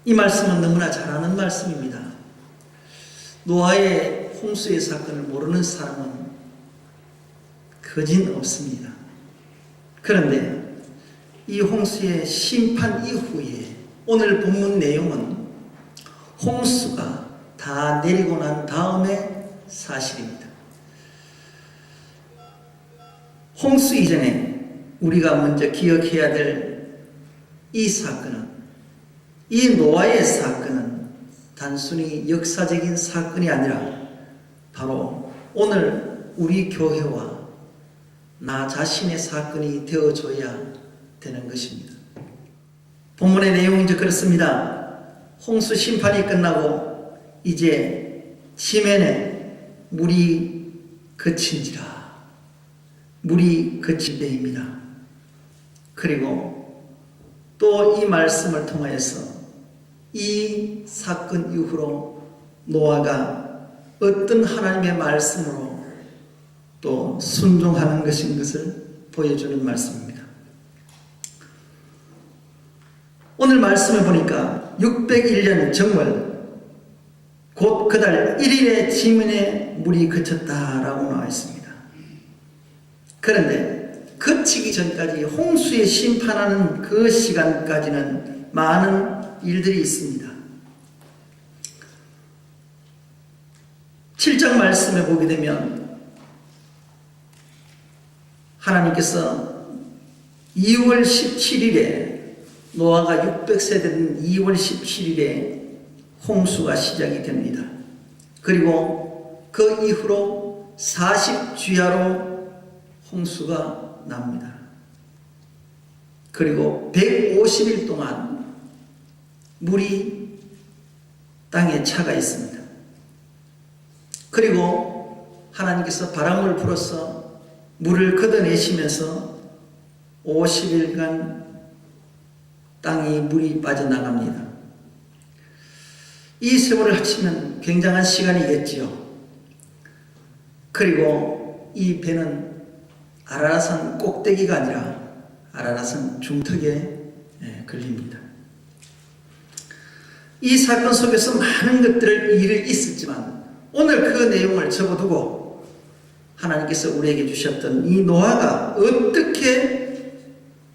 이 말씀은 너무나 잘 아는 말씀입니다. 노아의 홍수의 사건을 모르는 사람은 거진 없습니다. 그런데 이 홍수의 심판 이후에 오늘 본문 내용은 홍수가 다 내리고 난 다음의 사실입니다. 홍수 이전에 우리가 먼저 기억해야 될 이 사건은, 이 노아의 사건은 단순히 역사적인 사건이 아니라 바로 오늘 우리 교회와 나 자신의 사건이 되어줘야 되는 것입니다. 본문의 내용이 이제 그렇습니다. 홍수 심판이 끝나고 이제 지면에 물이 그친지라. 물이 그칠 때입니다. 그리고 또 이 말씀을 통하여서 이 사건 이후로 노아가 어떤 하나님의 말씀으로 또 순종하는 것인 것을 보여주는 말씀입니다. 오늘 말씀을 보니까 601년 정월 곧 그달 1일에 지면에 물이 그쳤다라고 나와 있습니다. 그런데 그치기 전까지 홍수에 심판하는 그 시간까지는 많은 일들이 있습니다. 7장 말씀에 보게 되면 하나님께서 2월 17일에 노아가 600세 된 2월 17일에 홍수가 시작이 됩니다. 그리고 그 이후로 40주야로 홍수가 납니다. 그리고 150일 동안 물이 땅에 차가 있습니다. 그리고 하나님께서 바람을 불어서 물을 걷어내시면서 50일간 땅이 물이 빠져나갑니다. 이 세월을 합치면 굉장한 시간이겠지요. 그리고 이 배는 아라라산 꼭대기가 아니라 아라라산 중턱에 걸립니다. 이 사건 속에서 많은 것들을 일이 있었지만 오늘 그 내용을 접어두고 하나님께서 우리에게 주셨던 이 노아가 어떻게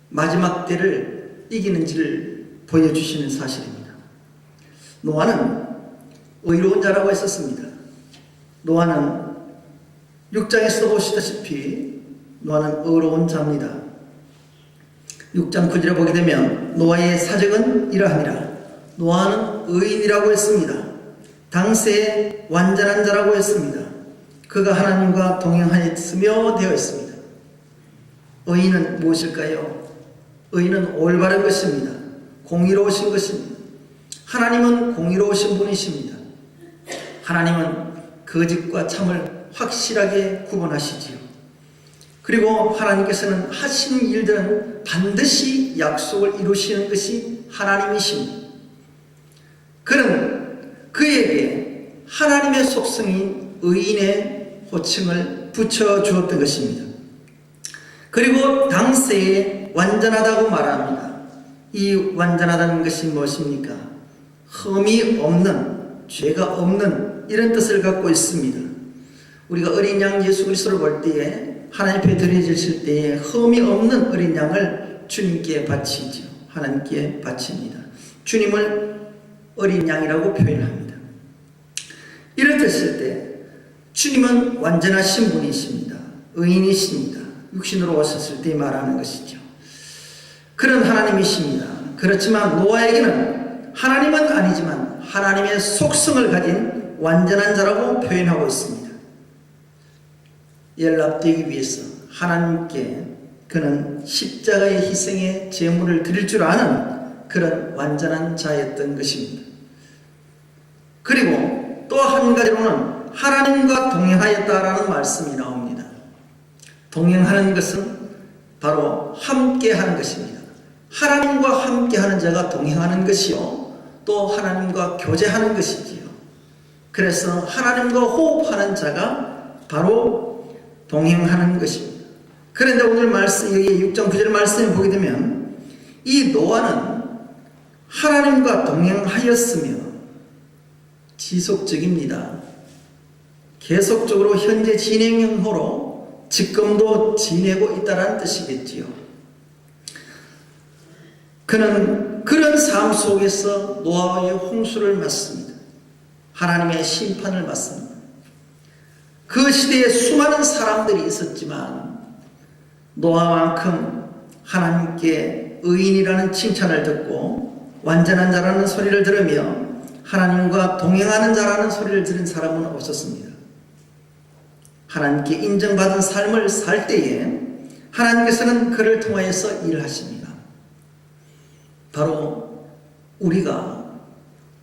마지막 때를 이기는지를 보여주시는 사실입니다. 노아는 의로운 자라고 했었습니다. 노아는 6장에서 보시다시피 노아는 의로운 자입니다. 6장 9절에 보게 되면 노아의 사적은 이러하니라. 노아는 의인이라고 했습니다. 당세에 완전한 자라고 했습니다. 그가 하나님과 동행하였으며 되어 있습니다. 의인은 무엇일까요? 의인은 올바른 것입니다. 공의로우신 것입니다. 하나님은 공의로우신 분이십니다. 하나님은 거짓과 참을 확실하게 구분하시지요. 그리고 하나님께서는 하시는 일들은 반드시 약속을 이루시는 것이 하나님이십니다. 그는 그에게 하나님의 속성인 의인의 호칭을 붙여주었던 것입니다. 그리고 당세에 완전하다고 말합니다. 이 완전하다는 것이 무엇입니까? 흠이 없는, 죄가 없는 이런 뜻을 갖고 있습니다. 우리가 어린 양 예수 그리스도를 볼 때에 하나님 앞에 드려지실 때에 흠이 없는 어린 양을 주님께 바치죠. 하나님께 바칩니다. 주님을 어린 양이라고 표현합니다. 이렇듯을 때 주님은 완전하신 분이십니다. 의인이십니다. 육신으로 오셨을 때 말하는 것이죠. 그런 하나님이십니다. 그렇지만 노아에게는 하나님은 아니지만 하나님의 속성을 가진 완전한 자라고 표현하고 있습니다. 연락되기 위해서 하나님께 그는 십자가의 희생의 제물을 드릴 줄 아는 그런 완전한 자였던 것입니다. 그리고 또 한 가지로는 하나님과 동행하였다라는 말씀이 나옵니다. 동행하는 것은 바로 함께 하는 것입니다. 하나님과 함께 하는 자가 동행하는 것이요, 또 하나님과 교제하는 것이지요. 그래서 하나님과 호흡하는 자가 바로 동행하는 것입니다. 그런데 오늘 말씀, 여기 6장 9절 말씀에 보게 되면 이 노아는 하나님과 동행하였으며 지속적입니다. 계속적으로 현재 진행형으로 지금도 지내고 있다는 뜻이겠지요. 그는 그런 삶 속에서 노아의 홍수를 맞습니다. 하나님의 심판을 맞습니다. 그 시대에 수많은 사람들이 있었지만 노아만큼 하나님께 의인이라는 칭찬을 듣고 완전한 자라는 소리를 들으며 하나님과 동행하는 자라는 소리를 들은 사람은 없었습니다. 하나님께 인정받은 삶을 살 때에 하나님께서는 그를 통하여서 일하십니다. 바로 우리가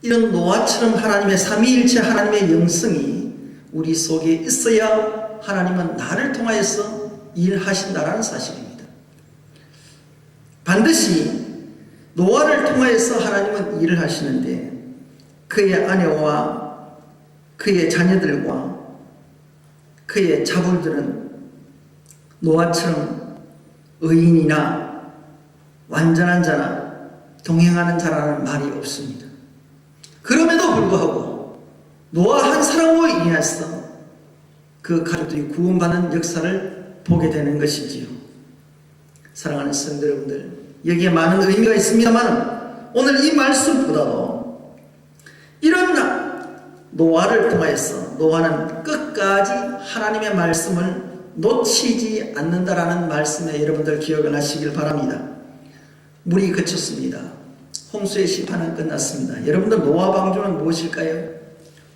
이런 노아처럼 하나님의 삼위일체 하나님의 영성이 우리 속에 있어야 하나님은 나를 통하여서 일하신다라는 사실입니다. 반드시 노아를 통하여서 하나님은 일을 하시는데 그의 아내와 그의 자녀들과 그의 자손들은 노아처럼 의인이나 완전한 자나 동행하는 자라는 말이 없습니다. 그럼에도 불구하고 노아 한 사람으로 인해서 그 가족들이 구원받는 역사를 보게 되는 것이지요. 사랑하는 성도 여러분들, 여기에 많은 의미가 있습니다만 오늘 이 말씀보다도 이런 노아를 통하여서 노아는 끝까지 하나님의 말씀을 놓치지 않는다라는 말씀에 여러분들 기억을 하시길 바랍니다. 물이 그쳤습니다. 홍수의 심판은 끝났습니다. 여러분들 노아 방주는 무엇일까요?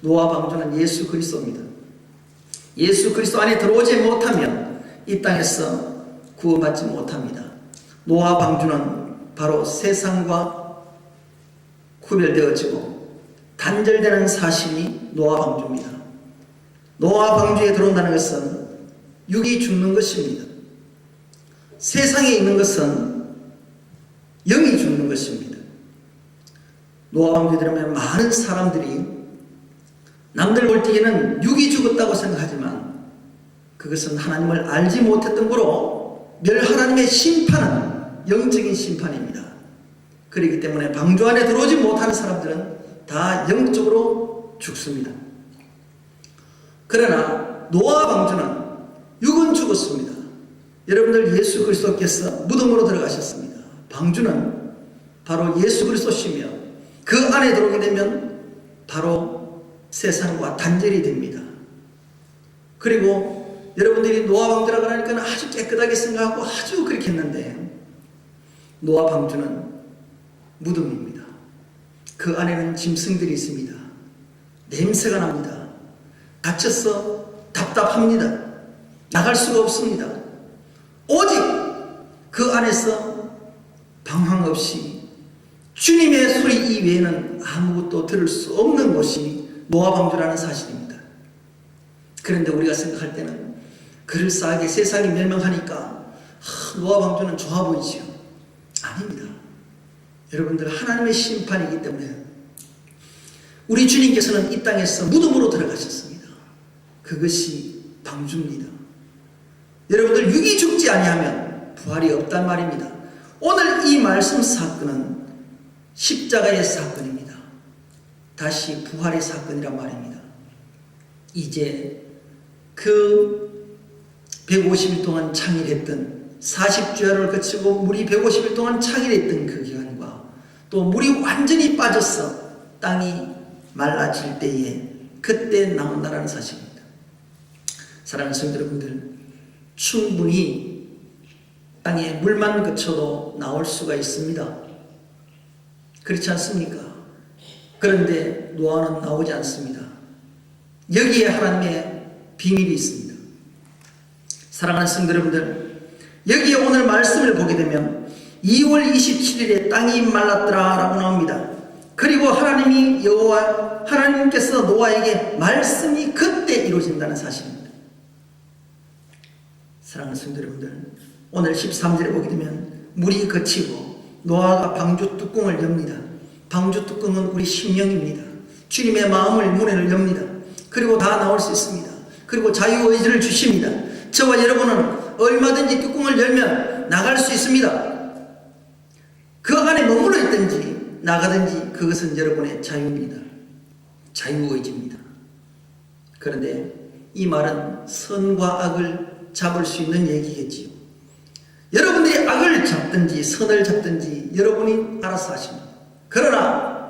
노아 방주는 예수 그리스도입니다. 예수 그리스도 안에 들어오지 못하면 이 땅에서 구원받지 못합니다. 노아 방주는 바로 세상과 구별되어지고 단절되는 사실이 노아 방주입니다. 노아 방주에 들어온다는 것은 육이 죽는 것입니다. 세상에 있는 것은 영이 죽는 것입니다. 노아 방주에 들어오면 많은 사람들이 남들 볼 때에는 육이 죽었다고 생각하지만 그것은 하나님을 알지 못했던 거로 하나님의 심판은 영적인 심판입니다. 그렇기 때문에 방주 안에 들어오지 못하는 사람들은 다 영적으로 죽습니다. 그러나 노아 방주는 육은 죽었습니다. 여러분들 예수 그리스도께서 무덤으로 들어가셨습니다. 방주는 바로 예수 그리스도시며 그 안에 들어오게 되면 바로 세상과 단절이 됩니다. 그리고 여러분들이 노아 방주라고 하니까 아주 깨끗하게 생각하고 아주 그렇게 했는데 노아 방주는 무덤입니다. 그 안에는 짐승들이 있습니다. 냄새가 납니다. 갇혀서 답답합니다. 나갈 수가 없습니다. 오직 그 안에서 방황 없이 주님의 소리 이외에는 아무것도 들을 수 없는 곳이 노아 방주라는 사실입니다. 그런데 우리가 생각할 때는 그럴싸하게 세상이 멸망하니까 노아 방주는 좋아 보이지요. 아닙니다. 여러분들 하나님의 심판이기 때문에 우리 주님께서는 이 땅에서 무덤으로 들어가셨습니다. 그것이 방주입니다. 여러분들 육이 죽지 아니하면 부활이 없단 말입니다. 오늘 이 말씀 사건은 십자가의 사건입니다. 다시 부활의 사건이란 말입니다. 이제 그 150일 동안 창일했던 40주야를 거치고 물이 150일 동안 창일했던 그 기간과 또 물이 완전히 빠져서 땅이 말라질 때에 그때 나온다는 사실입니다. 사랑하는 성도 여러분들, 충분히 땅에 물만 그쳐도 나올 수가 있습니다. 그렇지 않습니까? 그런데 노아는 나오지 않습니다. 여기에 하나님의 비밀이 있습니다. 사랑하는 성도 여러분들, 여기에 오늘 말씀을 보게 되면 2월 27일에 땅이 말랐더라 라고 나옵니다. 그리고 하나님께서 노아에게 말씀이 그때 이루어진다는 사실입니다. 사랑하는 성도 여러분들, 오늘 13절에 보게 되면 물이 그치고 노아가 방주 뚜껑을 엽니다. 방주 뚜껑은 우리 심령입니다. 주님의 마음을 문을 엽니다. 그리고 다 나올 수 있습니다. 그리고 자유의지를 주십니다. 저와 여러분은 얼마든지 뚜껑을 열면 나갈 수 있습니다. 그 안에 머물러 있든지 어디를 나가든지 그것은 여러분의 자유입니다. 자유의지입니다. 그런데 이 말은 선과 악을 잡을 수 있는 얘기겠지요. 여러분들이 악을 잡든지 선을 잡든지 여러분이 알아서 하십니다. 그러나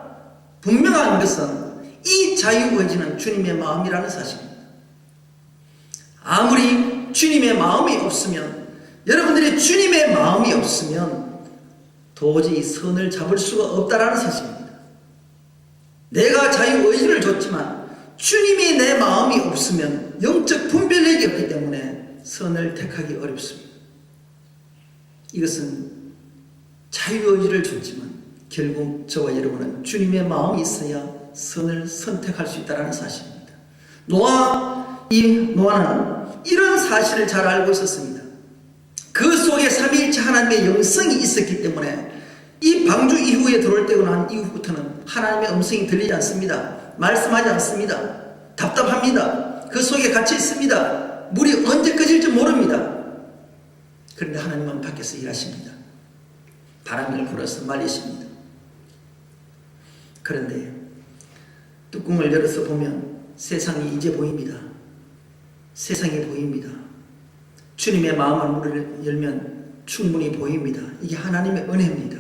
분명한 것은 이 자유의지는 주님의 마음이라는 사실입니다. 아무리 주님의 마음이 없으면, 여러분들이 주님의 마음이 없으면 도저히 선을 잡을 수가 없다라는 사실입니다. 내가 자유의지를 줬지만 주님이 내 마음이 없으면 영적 분별력이 없기 때문에 선을 택하기 어렵습니다. 이것은 자유의지를 줬지만 결국 저와 여러분은 주님의 마음이 있어야 선을 선택할 수 있다는 사실입니다. 노아는 이런 사실을 잘 알고 있었습니다. 그 속에 삼위일체 하나님의 영성이 있었기 때문에 이 방주 이후에 들어올 때고 난 이후부터는 하나님의 음성이 들리지 않습니다. 말씀하지 않습니다. 답답합니다. 그 속에 갇혀 있습니다. 물이 언제 꺼질지 모릅니다. 그런데 하나님은 밖에서 일하십니다. 바람을 불어서 말리십니다. 그런데 뚜껑을 열어서 보면 세상이 이제 보입니다. 세상이 보입니다. 주님의 마음을 문을 열면 충분히 보입니다. 이게 하나님의 은혜입니다.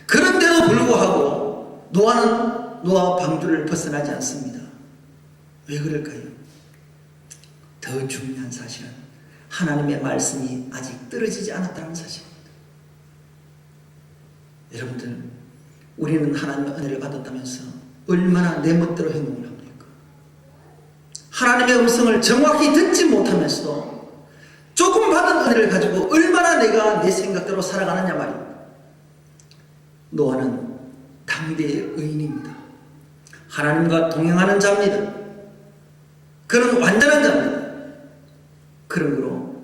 그런데도 불구하고 노아 방주를 벗어나지 않습니다. 왜 그럴까요? 더 중요한 사실은 하나님의 말씀이 아직 떨어지지 않았다는 사실입니다. 여러분들, 우리는 하나님의 은혜를 받았다면서 얼마나 내 멋대로 행동을 합니까? 하나님의 음성을 정확히 듣지 못하면서도 조금 받은 은혜를 가지고 얼마나 내가 내 생각대로 살아가느냐 말입니다. 노아는 당대의 의인입니다. 하나님과 동행하는 자입니다. 그는 완전한 자입니다. 그러므로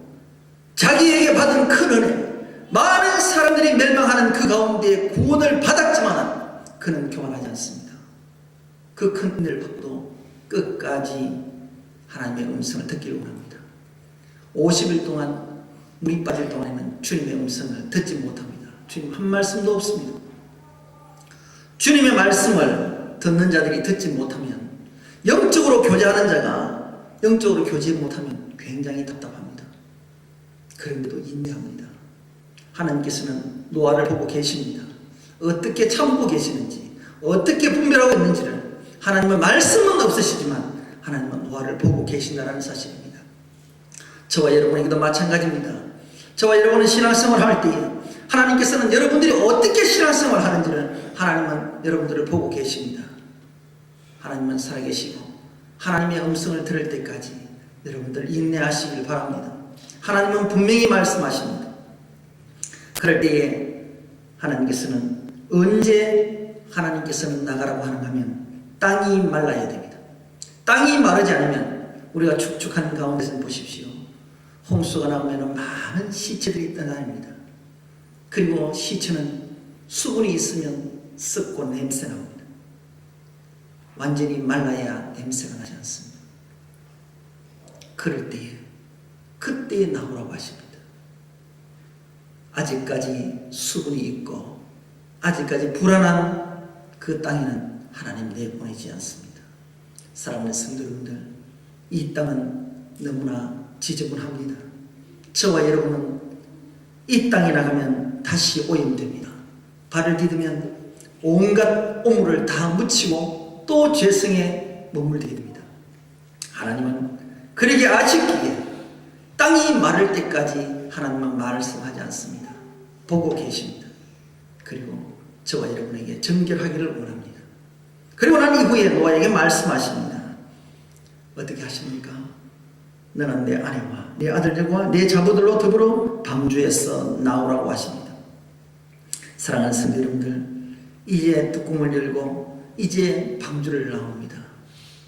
자기에게 받은 큰 은혜, 많은 사람들이 멸망하는 그 가운데 구원을 받았지만 그는 교만하지 않습니다. 그 큰 은혜를 받고 끝까지 하나님의 음성을 듣기를 원합니다. 50일 동안 물이 빠질 동안에는 주님의 음성을 듣지 못합니다. 주님 한 말씀도 없습니다. 주님의 말씀을 듣는 자들이 듣지 못하면, 영적으로 교제하는 자가 영적으로 교제 못하면 굉장히 답답합니다. 그런데도 인내합니다. 하나님께서는 노아를 보고 계십니다. 어떻게 참고 계시는지, 어떻게 분별하고 있는지를, 하나님의 말씀은 없으시지만 하나님은 노아를 보고 계신다는 사실입니다. 저와 여러분에게도 마찬가지입니다. 저와 여러분은 신앙생활을 할 때에 하나님께서는 여러분들이 어떻게 신앙생활을 하는지를 하나님은 여러분들을 보고 계십니다. 하나님은 살아계시고 하나님의 음성을 들을 때까지 여러분들 인내하시길 바랍니다. 하나님은 분명히 말씀하십니다. 그럴 때에 하나님께서는 언제 하나님께서는 나가라고 하는가 하면 땅이 말라야 됩니다. 땅이 마르지 않으면 우리가 축축한 가운데서 보십시오. 홍수가 나오면 많은 시체들이 떠다닙니다. 그리고 시체는 수분이 있으면 썩고 냄새 나옵니다. 완전히 말라야 냄새가 나지 않습니다. 그럴 때에 그때에 나오라고 하십니다. 아직까지 수분이 있고 아직까지 불안한 그 땅에는 하나님 내보내지 않습니다. 사랑하는 성도 여러분들, 이 땅은 너무나 지저분합니다. 저와 여러분은 이 땅에 나가면 다시 오염됩니다. 발을 디디면 온갖 오물을 다 묻히고 또 죄성에 머물게 됩니다. 하나님은 그러게 아쉽기에 땅이 마를 때까지 하나님은 말씀하지 않습니다. 보고 계십니다. 그리고 저와 여러분에게 정결하기를 원합니다. 그리고 난 이후에 노아에게 말씀하십니다. 어떻게 하십니까? 너는 내 아내와 내 아들들과 내 자부들로 더불어 방주에서 나오라고 하십니다. 사랑하는 성도 여러분들, 이제 뚜껑을 열고 이제 방주를 나옵니다.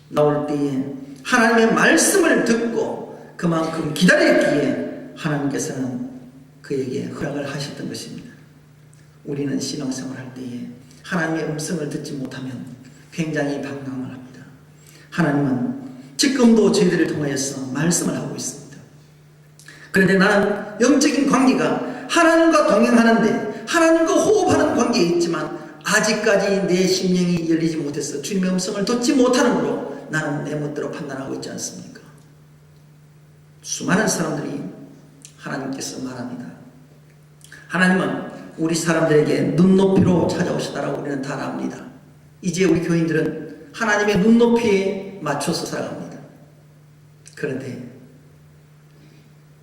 나올 때에 하나님의 말씀을 듣고 그만큼 기다렸기에 하나님께서는 그에게 허락을 하셨던 것입니다. 우리는 신앙생활 할 때에 하나님의 음성을 듣지 못하면 굉장히 방황을 합니다. 하나님은 지금도 저희들을 통하여서 말씀을 하고 있습니다. 그런데 나는 영적인 관계가 하나님과 동행하는데 하나님과 호흡하는 관계에 있지만 아직까지 내 심령이 열리지 못해서 주님의 음성을 듣지 못하는으로 나는 내 멋대로 판단하고 있지 않습니까? 수많은 사람들이 하나님께서 말합니다. 하나님은 우리 사람들에게 눈높이로 찾아오시다라고 우리는 다 압니다. 이제 우리 교인들은 하나님의 눈높이에 맞춰서 살아갑니다. 그런데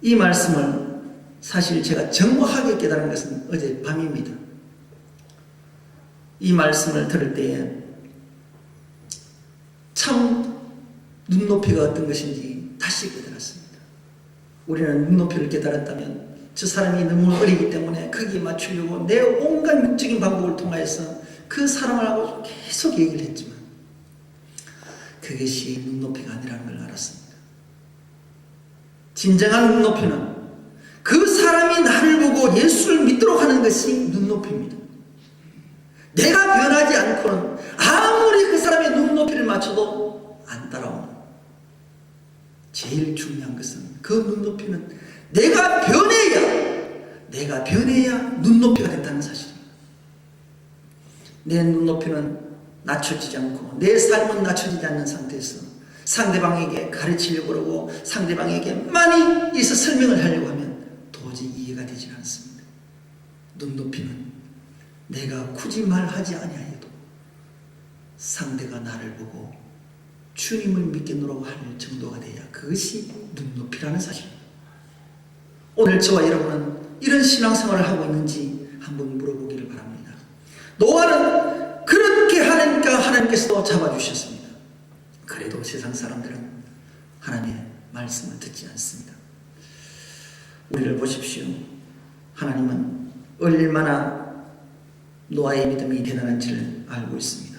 이 말씀을 사실 제가 정확하게 깨달은 것은 어제 밤입니다. 이 말씀을 들을 때에 참 눈높이가 어떤 것인지 다시 깨달았습니다. 우리는 눈높이를 깨달았다면 저 사람이 너무 어리기 때문에 거기에 맞추려고 내 온갖 육적인 방법을 통하여서 그 사람하고 계속 얘기를 했지만 그것이 눈높이가 아니라는 걸 알았습니다. 진정한 눈높이는 그 사람이 나를 보고 예수를 믿도록 하는 것이 눈높이입니다. 내가 변하지 않고는 아무리 그 사람의 눈높이를 맞춰도 안 따라오는, 제일 중요한 것은 그 눈높이는 내가 변해야 눈높이가 된다는 사실입니다. 내 눈높이는 낮춰지지 않고 내 삶은 낮춰지지 않는 상태에서 상대방에게 가르치려고 그러고 상대방에게 많이 있어 설명을 하려고 하면 도저히 이해가 되지 않습니다. 눈높이는 내가 굳이 말하지 아니하여도 상대가 나를 보고 주님을 믿겠노라고 할 정도가 돼야 그것이 눈높이라는 사실입니다. 오늘 저와 여러분은 이런 신앙생활을 하고 있는지 한번 물어보기를 바랍니다. 노아는 그렇게 하니까 하나님께서도 잡아주셨습니다. 그래도 세상 사람들은 하나님의 말씀을 듣지 않습니다. 우리를 보십시오. 하나님은 얼마나 노아의 믿음이 대단한지를 알고 있습니다.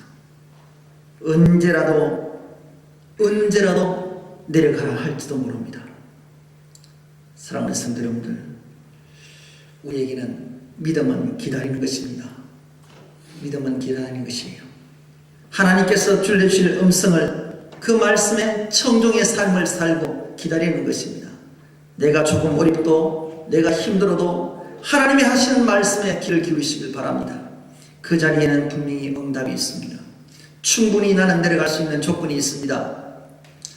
언제라도 내려가라 할지도 모릅니다. 사랑하는 성도 여러분들, 우리에게는 믿음은 기다리는 것입니다. 믿음은 기다리는 것이에요. 하나님께서 들려주실 음성을 그 말씀에 청종의 삶을 살고 기다리는 것입니다. 내가 조금 어렵도 내가 힘들어도 하나님이 하시는 말씀에 귀를 기울이시길 바랍니다. 그 자리에는 분명히 응답이 있습니다. 충분히 나는 내려갈 수 있는 조건이 있습니다.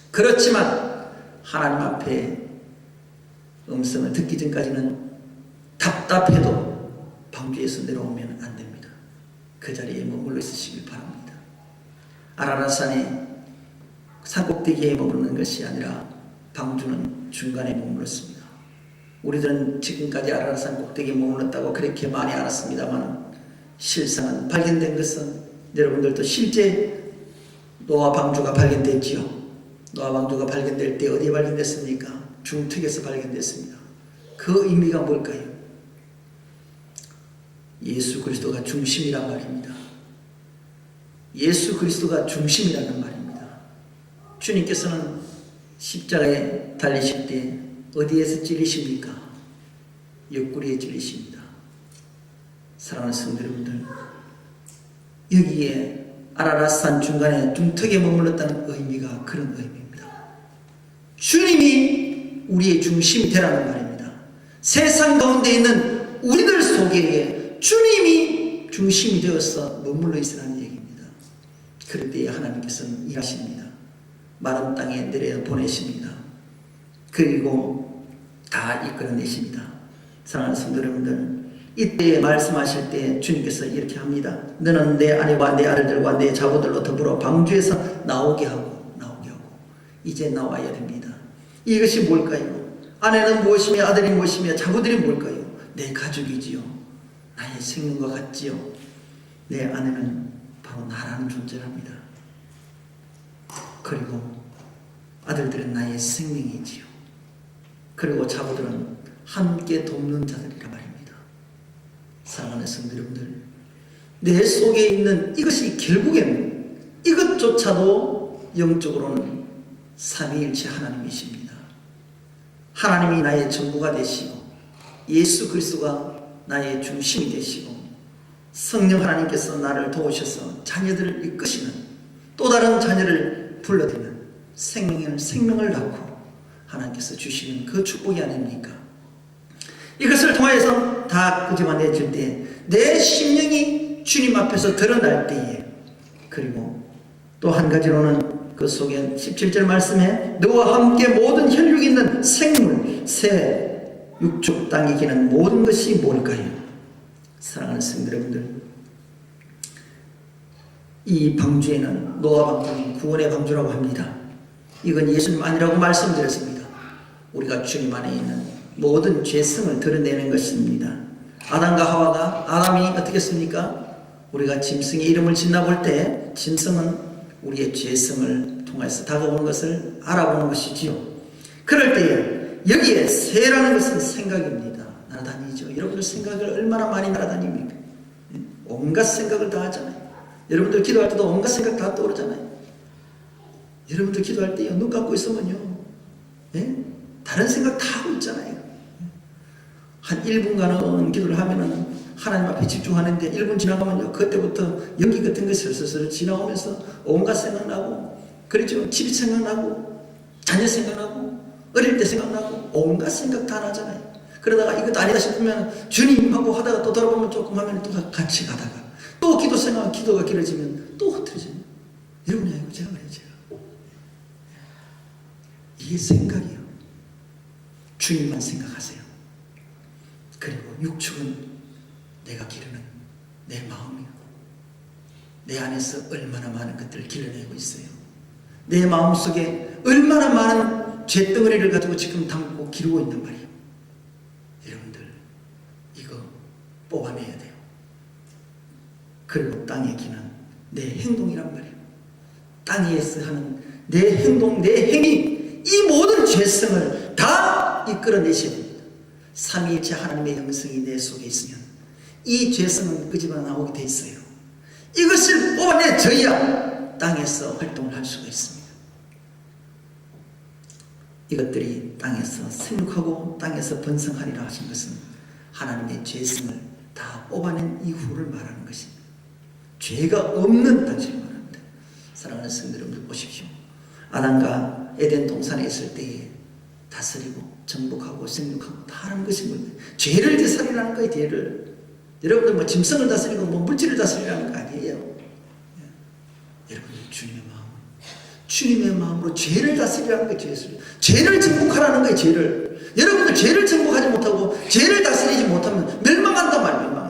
그렇지만 하나님 앞에 음성을 듣기 전까지는 답답해도 방주에서 내려오면 안 됩니다. 그 자리에 머물러 있으시길 바랍니다. 아라랏산에 산꼭대기에 머무르는 것이 아니라 방주는 중간에 머물렀습니다. 우리들은 지금까지 아라랏산 꼭대기에 머물렀다고 그렇게 많이 알았습니다만 실상은 발견된 것은 여러분들도 실제 노아 방주가 발견됐지요. 노아 방주가 발견될 때 어디에 발견됐습니까? 중턱에서 발견됐습니다. 그 의미가 뭘까요? 예수 그리스도가 중심이란 말입니다. 예수 그리스도가 중심이라는 말입니다. 주님께서는 십자가에 달리실 때 어디에서 찔리십니까? 옆구리에 찔리십니다. 사랑하는 성도 여러분들, 여기에 아라랏산 중간에 중턱에 머물렀다는 의미가 그런 의미입니다. 주님이 우리의 중심이 되라는 말입니다. 세상 가운데 있는 우리들 속에 주님이 중심이 되어서 머물러 있으라는 얘기입니다. 그럴 때에 하나님께서는 일하십니다. 마른 땅에 내려 보내십니다. 그리고 다 이끌어내십니다. 사랑하는 성도 여러분들, 이때 말씀하실 때 주님께서 이렇게 합니다. 너는 내 아내와 내 아들들과 내 자고들로 더불어 방주에서 나오게 하고 이제 나와야 됩니다. 이것이 뭘까요? 아내는 무엇이며 아들이 무엇이며 자고들이 뭘까요? 내 가족이지요. 나의 생명과 같지요. 내 아내는 바로 나라는 존재랍니다. 그리고 아들들은 나의 생명이지요. 그리고 자고들은 함께 돕는 자들이라 말입니다. 사랑하는 성도 여러분들, 내 속에 있는 이것이 결국에는 이것조차도 영적으로는 삼위일체 하나님이십니다. 하나님이 나의 전부가 되시고 예수 그리스도가 나의 중심이 되시고 성령 하나님께서 나를 도우셔서 자녀들을 이끄시는, 또 다른 자녀를 불러들이는 생명을 낳고 하나님께서 주시는 그 축복이 아닙니까? 이것을 통하여서 다 끄집어내질 때 내 심령이 주님 앞에서 드러날 때에, 그리고 또 한 가지로는 그 속에 17절 말씀에 너와 함께 모든 혈육 있는 생물, 새, 육축, 땅에 기는 모든 것이 뭘까요? 사랑하는 성도 여러분들, 이 방주에는 노아 방주는 구원의 방주라고 합니다. 이건 예수님 아니라고 말씀드렸습니다. 우리가 주님 안에 있는 모든 죄성을 드러내는 것입니다. 아담과 하와가, 아담이 어떻게 했습니까? 우리가 짐승의 이름을 짓나볼 때 짐승은 우리의 죄성을 통해서 다가오는 것을 알아보는 것이지요. 그럴 때에 여기에 새라는 것은 생각입니다. 날아다니죠. 여러분들 생각을 얼마나 많이 날아다닙니까? 온갖 생각을 다 하잖아요. 여러분들 기도할 때도 온갖 생각 다 떠오르잖아요. 여러분들 기도할 때요, 눈 감고 있으면요, 다른 생각 다 하고 있잖아요. 한 1분간은 기도를 하면은 하나님 앞에 집중하는데 1분 지나가면요, 그때부터 연기 같은 것이 슬슬 지나오면서 온갖 생각나고, 그렇죠. 집이 생각나고, 자녀 생각나고, 어릴 때 생각나고, 온갖 생각 다 나잖아요. 그러다가 이것도 아니다 싶으면 주님하고 하다가 또 돌아보면 조금 하면 또 같이 가다가 또 기도 생각, 기도가 길어지면 또 흐트러져요. 여러분이 아니고 제가 그래요, 제가. 이게 생각이에요. 주님만 생각하세요. 그리고 육축은 내가 기르는 내 마음이고, 내 안에서 얼마나 많은 것들을 길러내고 있어요. 내 마음속에 얼마나 많은 죄덩어리를 가지고 지금 담고 기르고 있는 말이에요. 여러분들 이거 뽑아내야 돼요. 그리고 땅에 기는 내 행동이란 말이에요. 땅에서 하는 내 행동, 내 행위, 이 모든 죄성을 다 이끌어내셔야 됩니다. 삼위일체 하나님의 영성이 내 속에 있으면 이 죄성은 끄집어 나오게 돼 있어요. 이것을 뽑아내줘야 땅에서 활동을 할 수가 있습니다. 이것들이 땅에서 생육하고 땅에서 번성하리라 하신 것은 하나님의 죄성을 다 뽑아낸 이후를 말하는 것입니다. 죄가 없는 당시를 말합니다. 사랑하는 성도 여러분들 보십시오. 아담과 에덴 동산에 있을 때에 다스리고 정복하고 생육하고 다 하는 것이 뭐예요? 죄를 다스리라는 거예요. 죄를. 여러분들 뭐 짐승을 다스리고 뭐 물질을 다스리라는 거 아니에요. 여러분들 주님의 마음으로 죄를 다스리라는 거예요. 죄를 정복하라는 거예요. 죄를. 여러분들 죄를 정복하지 못하고 죄를 다스리지 못하면 멸망한단 말이에요. 멸망.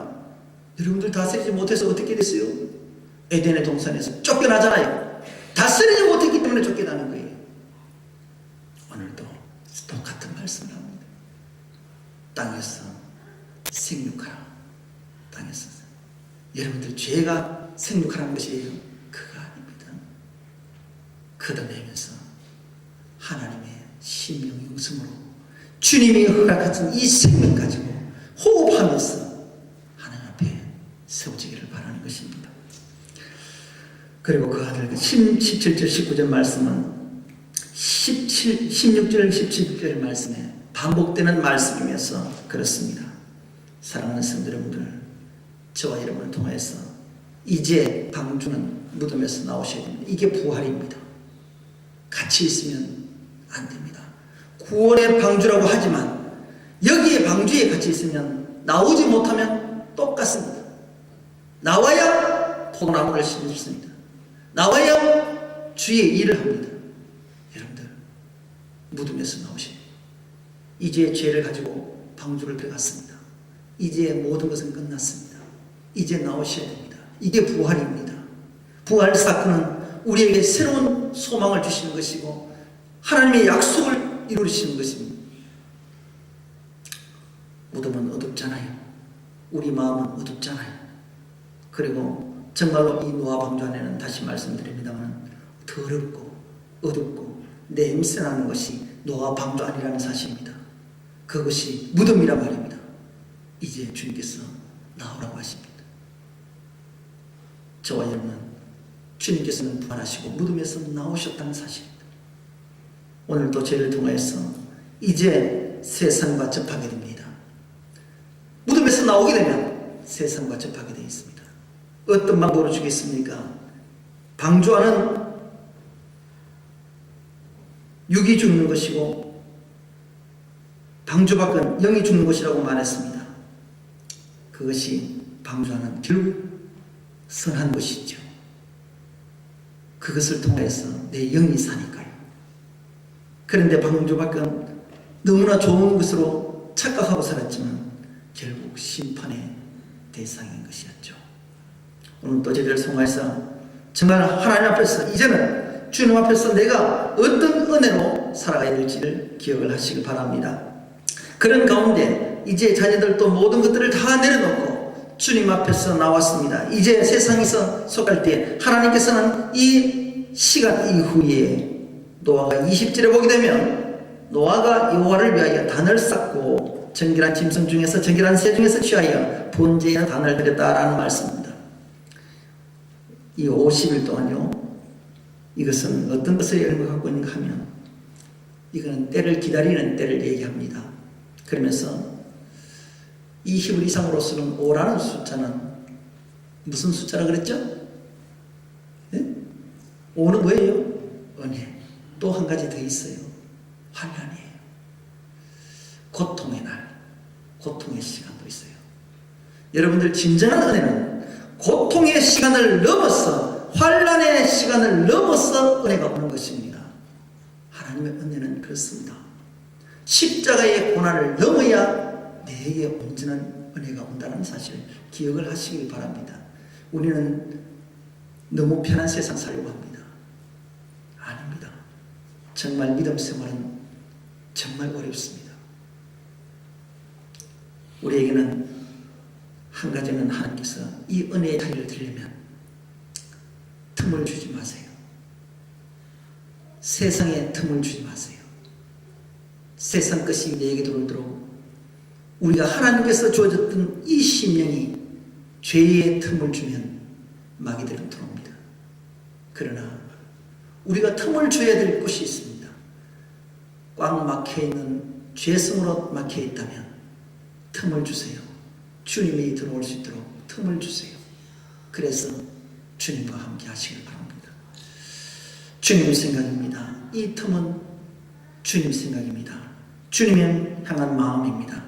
여러분들 다스리지 못해서 어떻게 됐어요? 에덴의 동산에서 쫓겨나잖아요. 다스리지 못했기 때문에 쫓겨나는 거예요. 오늘도 똑같은 말씀을 합니다. 땅에서 생육하라. 땅에서. 여러분들 죄가 생육하라는 것이에요. 그거 아닙니다. 걷어내면서 하나님의 신명 영성으로 주님이 허락하신 이 생명 가지고 호흡하면서 하나님 앞에 세워지기를 바라는 것입니다. 그리고 그 아들 17절 19절 말씀은 16절 17절 말씀에 반복되는 말씀이면서 그렇습니다. 사랑하는 성도 여러분들, 저와 여러분을 통해서 이제 방주는 무덤에서 나오셔야 됩니다. 이게 부활입니다. 같이 있으면 안 됩니다. 구원의 방주라고 하지만 여기에 방주에 같이 있으면 나오지 못하면 똑같습니다. 나와야 포도나무를 심습니다. 나와야 주의 일을 합니다. 여러분들 무덤에서 나오십니다. 이제 죄를 가지고 방주를 들어갔습니다. 이제 모든 것은 끝났습니다. 이제 나오셔야 됩니다. 이게 부활입니다. 부활 사건은 우리에게 새로운 소망을 주시는 것이고 하나님의 약속을 이루시는 것입니다. 무덤은 어둡잖아요. 우리 마음은 어둡잖아요. 그리고 정말로 이 노아 방주 안에는 다시 말씀드립니다만 더럽고 어둡고 냄새나는 것이 노아 방주 안이라는 사실입니다. 그것이 무덤이란 말입니다. 이제 주님께서 나오라고 하십니다. 저와 여러분은 주님께서는 부활하시고 무덤에서 나오셨다는 사실입니다. 오늘도 죄를 통해서 이제 세상과 접하게 됩니다. 무덤에서 나오게 되면 세상과 접하게 되어 있습니다. 어떤 방법으로 주겠습니까? 방주 안은 육이 죽는 것이고 방주 밖은 영이 죽는 것이라고 말했습니다. 그것이 방주 안은 결국 선한 것이죠. 그것을 통해서 내 영이 사니까요. 그런데 방주박은 너무나 좋은 것으로 착각하고 살았지만 결국 심판의 대상인 것이었죠. 오늘 또 저희들 송가에서 정말 하나님 앞에서 이제는 주님 앞에서 내가 어떤 은혜로 살아가야 될지를 기억을 하시길 바랍니다. 그런 가운데 이제 자녀들도 모든 것들을 다 내려놓고 주님 앞에서 나왔습니다. 이제 세상에서 속할 때 하나님께서는 이 시간 이후에 노아가 20절에 보게 되면 노아가 여호와를 위하여 단을 쌓고 정결한 짐승 중에서 정결한 새 중에서 취하여 번제의 단을 드렸다라는 말씀입니다. 이 50일 동안요, 이것은 어떤 것을 연구하고 있는가 하면 이거는 때를 기다리는 때를 얘기합니다. 그러면서 20일 이상으로서는 5라는 숫자는 무슨 숫자라 그랬죠? 네? 5는 뭐예요? 은혜. 또 한 가지 더 있어요. 환난이에요. 고통의 날, 고통의 시간도 있어요. 여러분들 진정한 은혜는 고통의 시간을 넘어서 환난의 시간을 넘어서 은혜가 오는 것입니다. 하나님의 은혜는 그렇습니다. 십자가의 고난을 넘어야 내게 온전한 은혜가 온다는 사실을 기억을 하시길 바랍니다. 우리는 너무 편한 세상 살려고 합니다. 아닙니다. 정말 믿음 생활은 정말 어렵습니다. 우리에게는 한 가지는 하나님께서 이 은혜의 자리를 드리려면 틈을 주지 마세요. 세상에 틈을 주지 마세요. 세상 것이 내게 들어오도록 우리가 하나님께서 주어졌던 이 심령이 죄의 틈을 주면 마귀들은 들어옵니다. 그러나 우리가 틈을 줘야 될 곳이 있습니다. 꽉 막혀있는 죄성으로 막혀있다면 틈을 주세요. 주님이 들어올 수 있도록 틈을 주세요. 그래서 주님과 함께 하시길 바랍니다. 주님 생각입니다. 이 틈은 주님 생각입니다. 주님을 향한 마음입니다.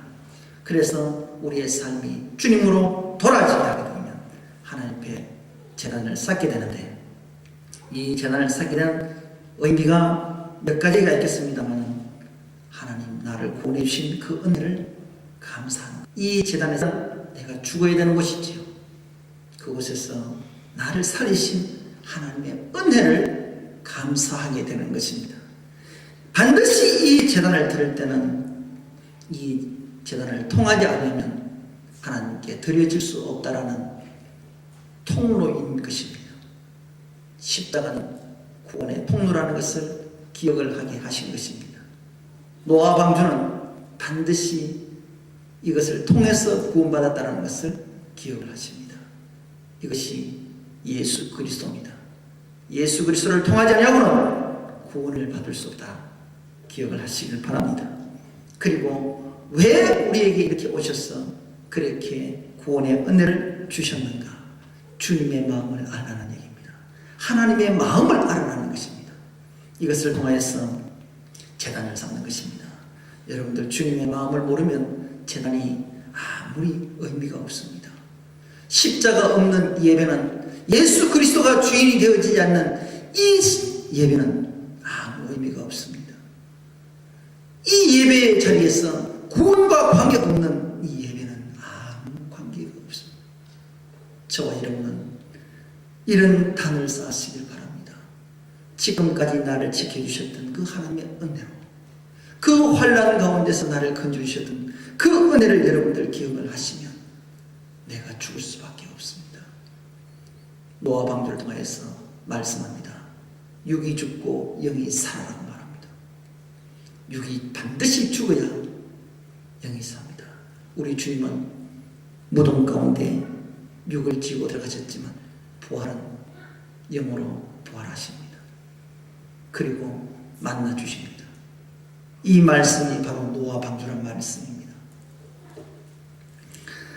그래서 우리의 삶이 주님으로 돌아지게 하게 되면 하나님 앞에 제단을 쌓게 되는데, 이 제단을 쌓게 되는 의미가 몇 가지가 있겠습니다만 하나님 나를 구원해 주신 그 은혜를 감사하는, 이 제단에서 내가 죽어야 되는 곳이지요. 그곳에서 나를 살리신 하나님의 은혜를 감사하게 되는 것입니다. 반드시 이 제단을 드릴 때는 이 제단을 통하지 않으면 하나님께 드려질 수 없다라는 통로인 것입니다. 십자가는 구원의 통로라는 것을 기억을 하게 하신 것입니다. 노아 방주는 반드시 이것을 통해서 구원받았다는 것을 기억을 하십니다. 이것이 예수 그리스도입니다. 예수 그리스도를 통하지 않으면 구원을 받을 수 없다. 기억을 하시길 바랍니다. 그리고 왜 우리에게 이렇게 오셔서 그렇게 구원의 은혜를 주셨는가? 주님의 마음을 알라는 얘기입니다. 하나님의 마음을 알아라는 것입니다. 이것을 통해서 제단을 쌓는 것입니다. 여러분들 주님의 마음을 모르면 제단이 아무리 의미가 없습니다. 십자가 없는 예배는, 예수 그리스도가 주인이 되어지지 않는 이 예배는 아무 의미가 없습니다. 이 예배의 자리에서 구원과 관계없는 이 예배는 아무 관계가 없습니다. 저와 여러분은 이런 단을 쌓으시길 바랍니다. 지금까지 나를 지켜주셨던 그 하나님의 은혜로, 그 환난 가운데서 나를 건져주셨던 그 은혜를 여러분들 기억을 하시면 내가 죽을 수밖에 없습니다. 노아 방주를 통해서 말씀합니다. 육이 죽고 영이 살아라고 말합니다. 육이 반드시 죽어야 영이 삽니다. 우리 주님은 무덤 가운데 육을 지고 들어가셨지만 부활은 영으로 부활하십니다. 그리고 만나 주십니다. 이 말씀이 바로 노아 방주란 말씀입니다.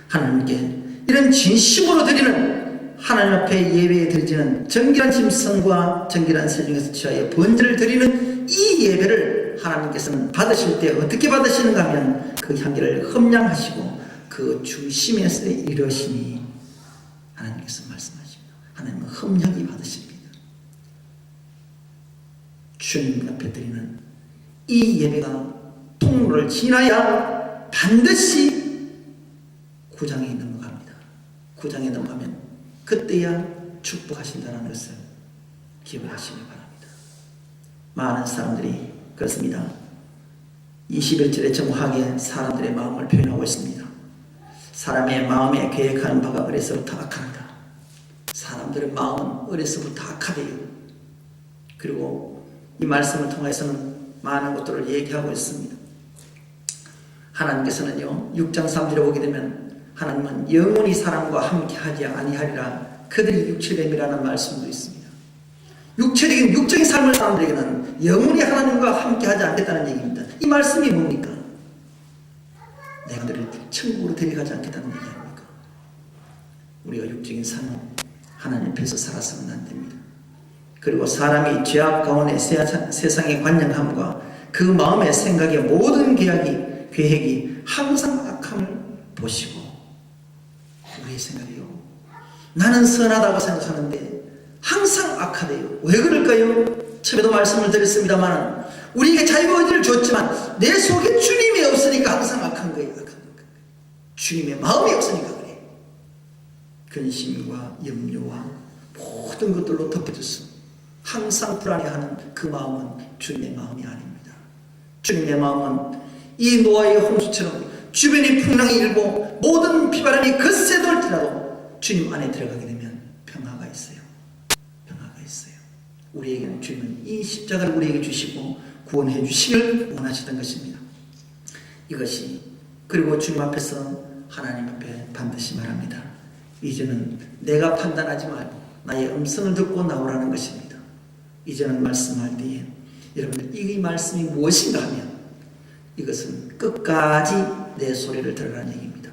하나님께 이런 진심으로 드리는, 하나님 앞에 예배에 드리는 정결한 짐승과 정결한 새 중에서 취하여 번제를 드리는 이 예배를 하나님께서는 받으실 때 어떻게 받으시는가 하면 그 향기를 흠량하시고 그 중심에서 이러시니 하나님께서 말씀하십니다. 하나님은 흠령이 받으십니다. 주님 앞에 드리는 이 예배가 통로를 지나야 반드시 구장에 넘어갑니다. 구장에 넘어가면 그때야 축복하신다는 것을 기억하시기 바랍니다. 많은 사람들이 그렇습니다. 21절에 정확하게 사람들의 마음을 표현하고 있습니다. 사람의 마음에 계획하는 바가 어려서부터 악합니다. 사람들의 마음은 어려서부터 악하대요. 그리고 이 말씀을 통해서는 많은 것들을 얘기하고 있습니다. 하나님께서는요, 6장 3절에 보게 되면 하나님은 영원히 사람과 함께하지 아니하리라 그들이 육체됨이라는 말씀도 있습니다. 육적인 삶을 사람들에게는 영원히 하나님과 함께하지 않겠다는 얘기입니다. 이 말씀이 뭡니까? 내가 너를 천국으로 데려가지 않겠다는 얘기 아닙니까? 우리가 육적인 삶은 하나님 앞에서 살아서는 안 됩니다. 그리고 사람이 죄악 가운데 세상의 관념함과 그 마음의 생각의 모든 계획이 항상 악함을 보시고, 우리의 생각이요, 나는 선하다고 생각하는데 항상 악하대요. 왜 그럴까요? 처음에도 말씀을 드렸습니다만 우리에게 자유의지를 줬지만 내 속에 주님이 없으니까 항상 악한 거예요. 주님의 마음이 없으니까 그래요. 근심과 염려와 모든 것들로 덮여져서 항상 불안해하는 그 마음은 주님의 마음이 아닙니다. 주님의 마음은 이 노아의 홍수처럼 주변이 풍랑이 일고 모든 비바람이 거세 돌지라도 주님 안에 들어가게 되면 평화가 있어요. 평화가 있어요. 우리에게는 주님은 이 십자가를 우리에게 주시고 구원해 주시길 원하시던 것입니다. 이것이, 그리고 주님 앞에서 하나님 앞에 반드시 말합니다. 이제는 내가 판단하지 말고 나의 음성을 듣고 나오라는 것입니다. 이제는 말씀할 때에 여러분들 이 말씀이 무엇인가 하면 이것은 끝까지 내 소리를 들으라는 얘기입니다.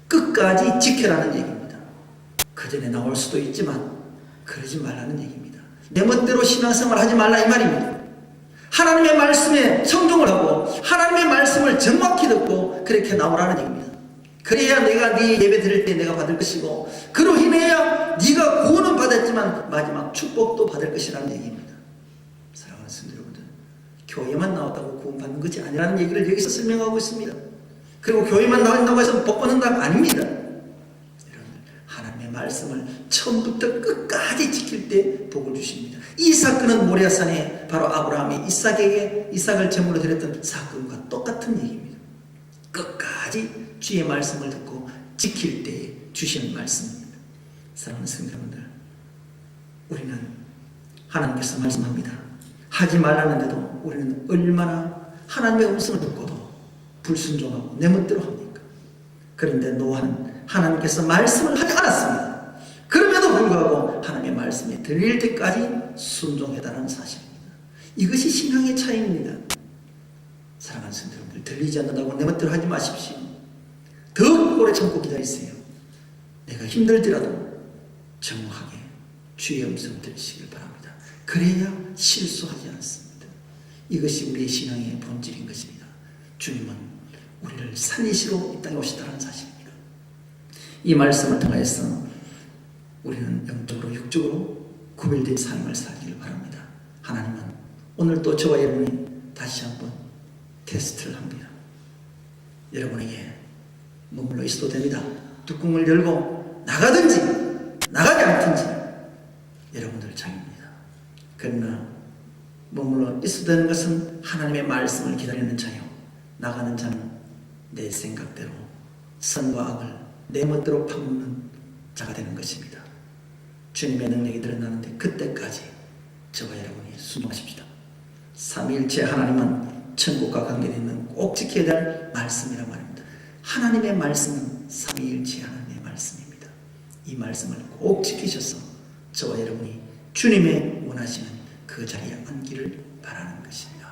끝까지 지켜라는 얘기입니다. 그 전에 나올 수도 있지만 그러지 말라는 얘기입니다. 내 멋대로 신앙생활 하지 말라 이 말입니다. 하나님의 말씀에 성종을 하고 하나님의 말씀을 정확히 듣고 그렇게 나오라는 얘기입니다. 그래야 내가 네 예배 드릴 때 내가 받을 것이고, 그로 인해야 네가 구원은 받았지만 마지막 축복도 받을 것이라는 얘기입니다. 사랑하는 성도 여러분들, 교회만 나왔다고 구원 받는 것이 아니라는 얘기를 여기서 설명하고 있습니다. 그리고 교회만 나온다고 해서 복 받는다가 아닙니다. 여러분들, 하나님의 말씀을 처음부터 끝까지 지킬 때 복을 주십니다. 이 사건은 모리아산에 바로 아브라함이 이삭을 제물로 드렸던 사건과 똑같은 얘기입니다. 끝까지 주의 말씀을 듣고 지킬 때 주시는 말씀입니다. 사랑하는 성도 여러분들, 우리는 하나님께서 말씀합니다. 하지 말라는데도 우리는 얼마나 하나님의 음성을 듣고도 불순종하고 내 멋대로 합니까? 그런데 노아는 하나님께서 말씀을 하지 않았습니다. 그럼에도 불구하고 하나님의 말씀이 들릴 때까지 순종했다는 사실입니다. 이것이 신앙의 차이입니다. 사랑하는 성도 여러분들, 들리지 않는다고 내 멋대로 하지 마십시오. 더 오래 참고 기다리세요. 내가 힘들더라도 정확하게 주의 음성을 들으시길 바랍니다. 그래야 실수하지 않습니다. 이것이 우리의 신앙의 본질인 것입니다. 주님은 우리를 살리시러 이 땅에 오시다는 사실입니다. 이 말씀을 통해서 우리는 영적으로 육적으로 구별된 삶을 살기를 바랍니다. 하나님은 오늘 또 저와 여러분이 다시 한번 테스트를 합니다. 여러분에게 머물러 있어도 됩니다. 뚜껑을 열고 나가든지 나가지 않든지 여러분들 자유입니다. 그러나 머물러 있어도 되는 것은 하나님의 말씀을 기다리는 자요, 나가는 자는 내 생각대로 선과 악을 내 멋대로 파묻는 자가 되는 것입니다. 주님의 능력이 드러나는데 그때까지 저와 여러분이 순종하십시다. 삼위일체 하나님은 천국과 관계되는 꼭 지켜야 될 말씀이란 말입니다. 하나님의 말씀은 삼위일체 하나님의 말씀입니다. 이 말씀을 꼭 지키셔서 저와 여러분이 주님의 원하시는 그 자리에 앉기를 바라는 것입니다.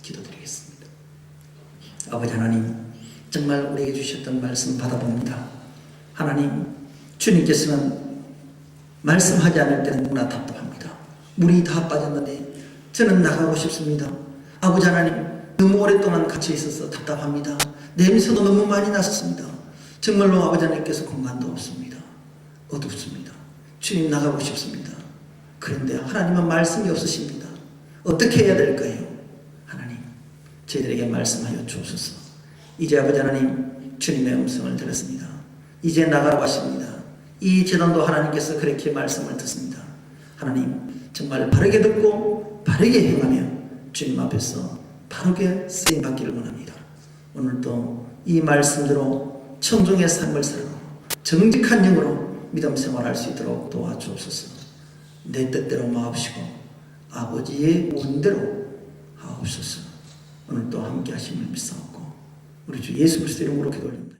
기도드리겠습니다. 아버지 하나님, 정말 우리에게 주셨던 말씀 받아봅니다. 하나님, 주님께서는 말씀하지 않을 때는 너무나 답답합니다. 물이 다 빠졌는데 저는 나가고 싶습니다. 아버지 하나님, 너무 오랫동안 갇혀 있어서 답답합니다. 냄새도 너무 많이 났습니다. 정말로 아버지 하나님께서 공간도 없습니다. 어둡습니다. 주님 나가고 싶습니다. 그런데 하나님은 말씀이 없으십니다. 어떻게 해야 될까요? 하나님, 저희들에게 말씀하여 주옵소서. 이제 아버지 하나님, 주님의 음성을 들었습니다. 이제 나가라고 하십니다. 이 재단도 하나님께서 그렇게 말씀을 듣습니다. 하나님, 정말 바르게 듣고 바르게 행하며 주님 앞에서 바르게 쓰임받기를 원합니다. 오늘도 이 말씀대로 청중의 삶을 살고 정직한 영으로 믿음 생활할 수 있도록 도와주옵소서. 내 뜻대로 마옵시고 아버지의 원대로 하옵소서. 오늘도 함께 하심을 믿사옵고 우리 주 예수 그리스도 이름으로 기도드립니다.